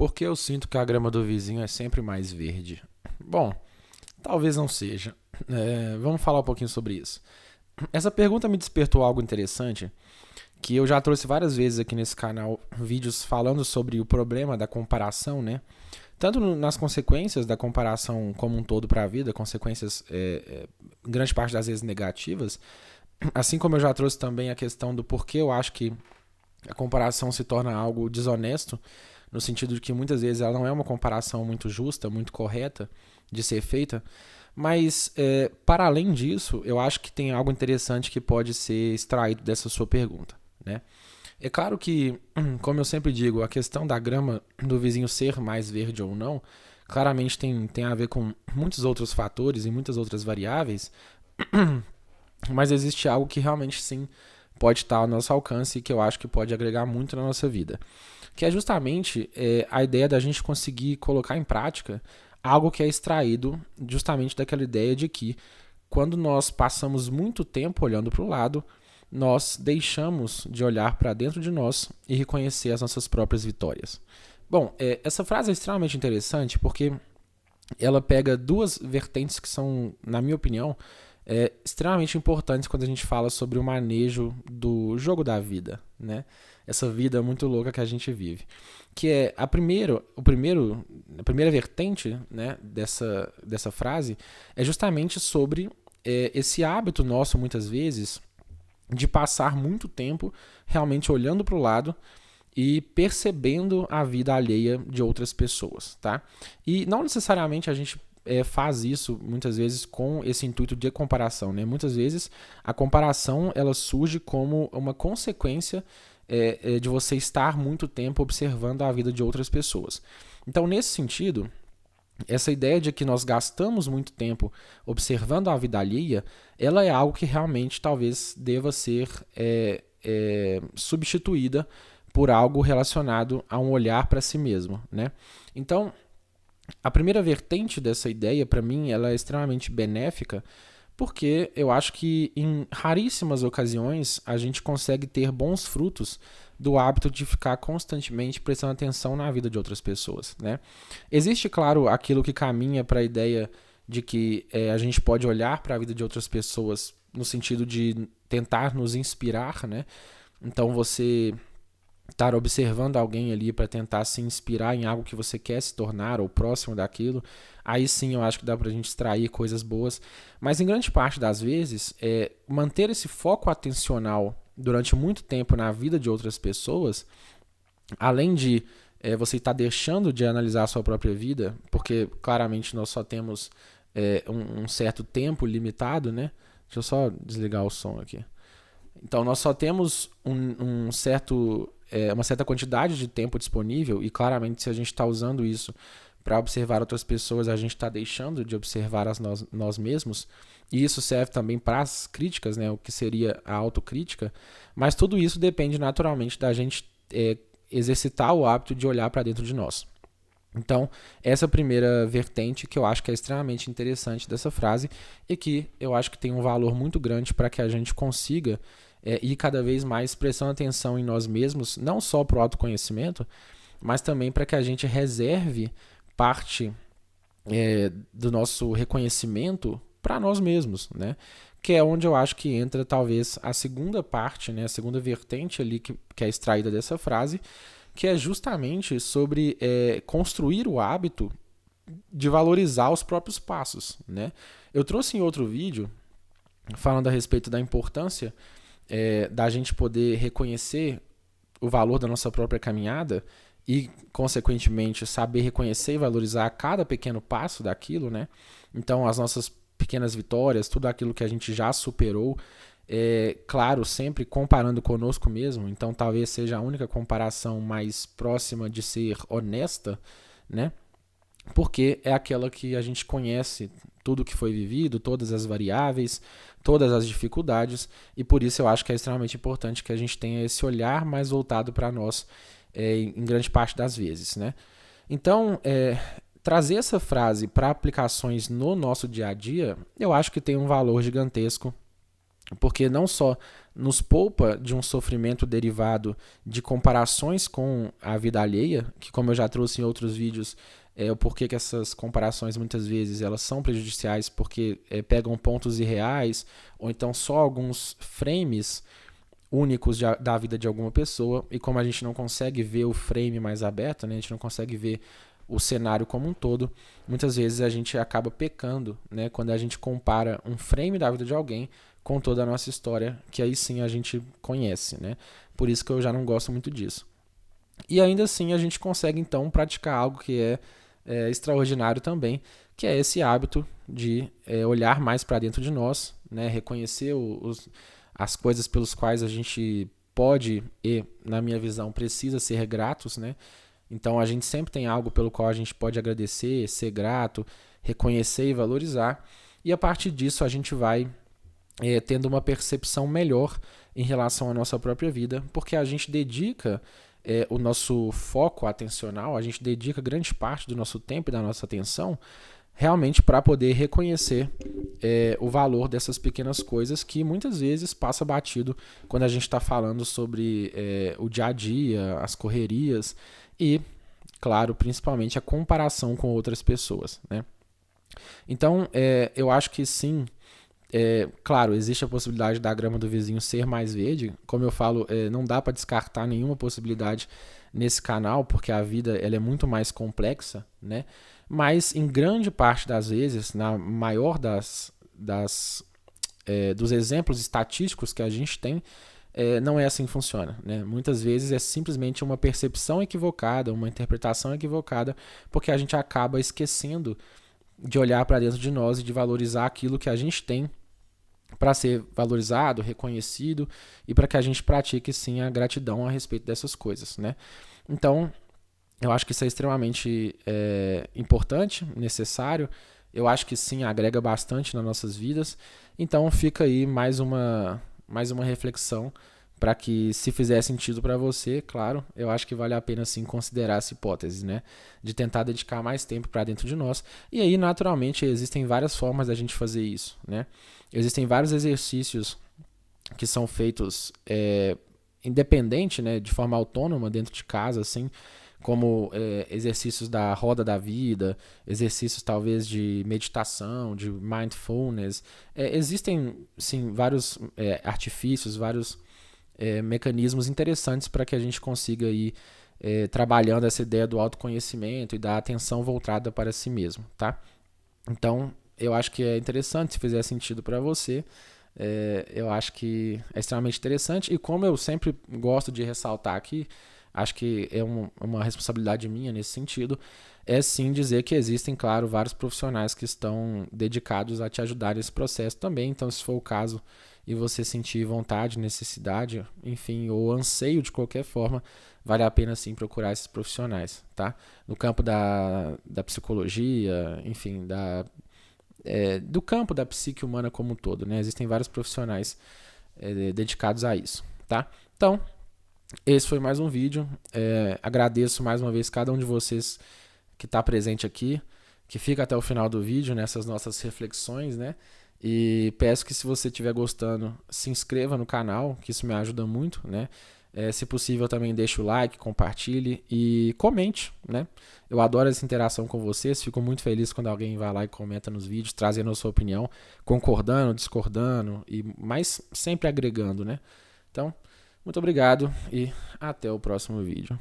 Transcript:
Porque eu sinto que a grama do vizinho é sempre mais verde. Bom, talvez não seja. Vamos falar um pouquinho sobre isso. Essa pergunta me despertou algo interessante, que eu já trouxe várias vezes aqui nesse canal, vídeos falando sobre o problema da comparação, né? Tanto nas consequências da comparação como um todo para a vida, consequências, grande parte das vezes negativas, assim como eu já trouxe também a questão do porquê eu acho que a comparação se torna algo desonesto, no sentido de que muitas vezes ela não é uma comparação muito justa, muito correta de ser feita, mas para além disso, eu acho que tem algo interessante que pode ser extraído dessa sua pergunta, né? É claro que, como eu sempre digo, a questão da grama do vizinho ser mais verde ou não, claramente tem a ver com muitos outros fatores e muitas outras variáveis, mas existe algo que realmente sim pode estar ao nosso alcance e que eu acho que pode agregar muito na nossa vida. Que é justamente a ideia da gente conseguir colocar em prática algo que é extraído justamente daquela ideia de que quando nós passamos muito tempo olhando para o lado, nós deixamos de olhar para dentro de nós e reconhecer as nossas próprias vitórias. Bom, essa frase é extremamente interessante porque ela pega duas vertentes que são, na minha opinião, extremamente importantes quando a gente fala sobre o manejo do jogo da vida, né? Essa vida muito louca que a gente vive. Que é a primeira vertente, né, dessa frase é justamente sobre esse hábito nosso, muitas vezes, de passar muito tempo realmente olhando para o lado e percebendo a vida alheia de outras pessoas, tá? E não necessariamente a gente faz isso muitas vezes com esse intuito de comparação, né? Muitas vezes a comparação ela surge como uma consequência de você estar muito tempo observando a vida de outras pessoas. Então, nesse sentido, essa ideia de que nós gastamos muito tempo observando a vida alheia, ela é algo que realmente talvez deva ser substituída por algo relacionado a um olhar para si mesmo, né? Então, a primeira vertente dessa ideia, para mim, ela é extremamente benéfica, porque eu acho que em raríssimas ocasiões a gente consegue ter bons frutos do hábito de ficar constantemente prestando atenção na vida de outras pessoas, né? Existe, claro, aquilo que caminha para a ideia de que a gente pode olhar para a vida de outras pessoas no sentido de tentar nos inspirar, né? Então você estar observando alguém ali para tentar se inspirar em algo que você quer se tornar ou próximo daquilo, aí sim eu acho que dá para a gente extrair coisas boas. Mas em grande parte das vezes, manter esse foco atencional durante muito tempo na vida de outras pessoas, além de você estar deixando de analisar a sua própria vida, porque claramente nós só temos um certo tempo limitado, né? Deixa eu só desligar o som aqui. Então, nós só temos uma certa quantidade de tempo disponível e, claramente, se a gente está usando isso para observar outras pessoas, a gente está deixando de observar nós mesmos. E isso serve também para as críticas, né, o que seria a autocrítica. Mas tudo isso depende, naturalmente, da gente exercitar o hábito de olhar para dentro de nós. Então, essa primeira vertente que eu acho que é extremamente interessante dessa frase e que eu acho que tem um valor muito grande para que a gente consiga ir cada vez mais prestando atenção em nós mesmos, não só para o autoconhecimento, mas também para que a gente reserve parte do nosso reconhecimento para nós mesmos, né? Que é onde eu acho que entra talvez a segunda parte, né? A segunda vertente ali que é extraída dessa frase, que é justamente sobre construir o hábito de valorizar os próprios passos, né? Eu trouxe em outro vídeo, falando a respeito da importância da gente poder reconhecer o valor da nossa própria caminhada e, consequentemente, saber reconhecer e valorizar cada pequeno passo daquilo, né? Então, as nossas pequenas vitórias, tudo aquilo que a gente já superou, claro, sempre comparando conosco mesmo, então talvez seja a única comparação mais próxima de ser honesta, né? Porque é aquela que a gente conhece tudo que foi vivido, todas as variáveis, todas as dificuldades, e por isso eu acho que é extremamente importante que a gente tenha esse olhar mais voltado para nós em grande parte das vezes, né? Então, trazer essa frase para aplicações no nosso dia a dia, eu acho que tem um valor gigantesco porque não só nos poupa de um sofrimento derivado de comparações com a vida alheia, que como eu já trouxe em outros vídeos, o porquê que essas comparações muitas vezes elas são prejudiciais, porque pegam pontos irreais, ou então só alguns frames únicos da vida de alguma pessoa, e como a gente não consegue ver o frame mais aberto, né, a gente não consegue ver o cenário como um todo, muitas vezes a gente acaba pecando, né, quando a gente compara um frame da vida de alguém com toda a nossa história, que aí sim a gente conhece, né? Por isso que eu já não gosto muito disso. E ainda assim a gente consegue então praticar algo que é extraordinário também, que é esse hábito de olhar mais para dentro de nós, né? Reconhecer as coisas pelas quais a gente pode e, na minha visão, precisa ser gratos, né? Então a gente sempre tem algo pelo qual a gente pode agradecer, ser grato, reconhecer e valorizar. E a partir disso a gente vai tendo uma percepção melhor em relação à nossa própria vida, porque a gente dedica o nosso foco atencional, a gente dedica grande parte do nosso tempo e da nossa atenção realmente para poder reconhecer o valor dessas pequenas coisas que muitas vezes passa batido quando a gente está falando sobre o dia a dia, as correrias e, claro, principalmente a comparação com outras pessoas, né? Então, eu acho que sim, claro, existe a possibilidade da grama do vizinho ser mais verde. Como eu falo, não dá para descartar nenhuma possibilidade nesse canal, porque a vida ela é muito mais complexa, né? Mas em grande parte das vezes, na maior dos exemplos estatísticos que a gente tem, não é assim que funciona, né? Muitas vezes é simplesmente uma percepção equivocada, uma interpretação equivocada, porque a gente acaba esquecendo de olhar para dentro de nós e de valorizar aquilo que a gente tem para ser valorizado, reconhecido e para que a gente pratique sim a gratidão a respeito dessas coisas, né? Então, eu acho que isso é extremamente importante, necessário. Eu acho que sim, agrega bastante nas nossas vidas. Então, fica aí mais uma reflexão para que, se fizer sentido para você, claro, eu acho que vale a pena sim considerar essa hipótese, né? De tentar dedicar mais tempo para dentro de nós. E aí, naturalmente, existem várias formas da gente fazer isso, né? Existem vários exercícios que são feitos independente, né, de forma autônoma dentro de casa, assim, como exercícios da roda da vida, exercícios talvez de meditação, de mindfulness. Existem, sim, vários artifícios, vários mecanismos interessantes para que a gente consiga ir trabalhando essa ideia do autoconhecimento e da atenção voltada para si mesmo, tá? Então, eu acho que é interessante, se fizer sentido para você, eu acho que é extremamente interessante. E como eu sempre gosto de ressaltar aqui, acho que é uma responsabilidade minha nesse sentido, é sim dizer que existem, claro, vários profissionais que estão dedicados a te ajudar nesse processo também. Então, se for o caso e você sentir vontade, necessidade, enfim, ou anseio de qualquer forma, vale a pena sim procurar esses profissionais, tá? No campo da psicologia, enfim, do campo da psique humana como um todo, né? Existem vários profissionais dedicados a isso, tá? Então, esse foi mais um vídeo. Agradeço mais uma vez cada um de vocês que está presente aqui, que fica até o final do vídeo nessas nossas reflexões, né? E peço que, se você estiver gostando, se inscreva no canal, que isso me ajuda muito, né? Se possível, também deixe o like, compartilhe e comente, né? Eu adoro essa interação com vocês, fico muito feliz quando alguém vai lá e comenta nos vídeos, trazendo a sua opinião, concordando, discordando, mas sempre agregando, né? Então, muito obrigado e até o próximo vídeo.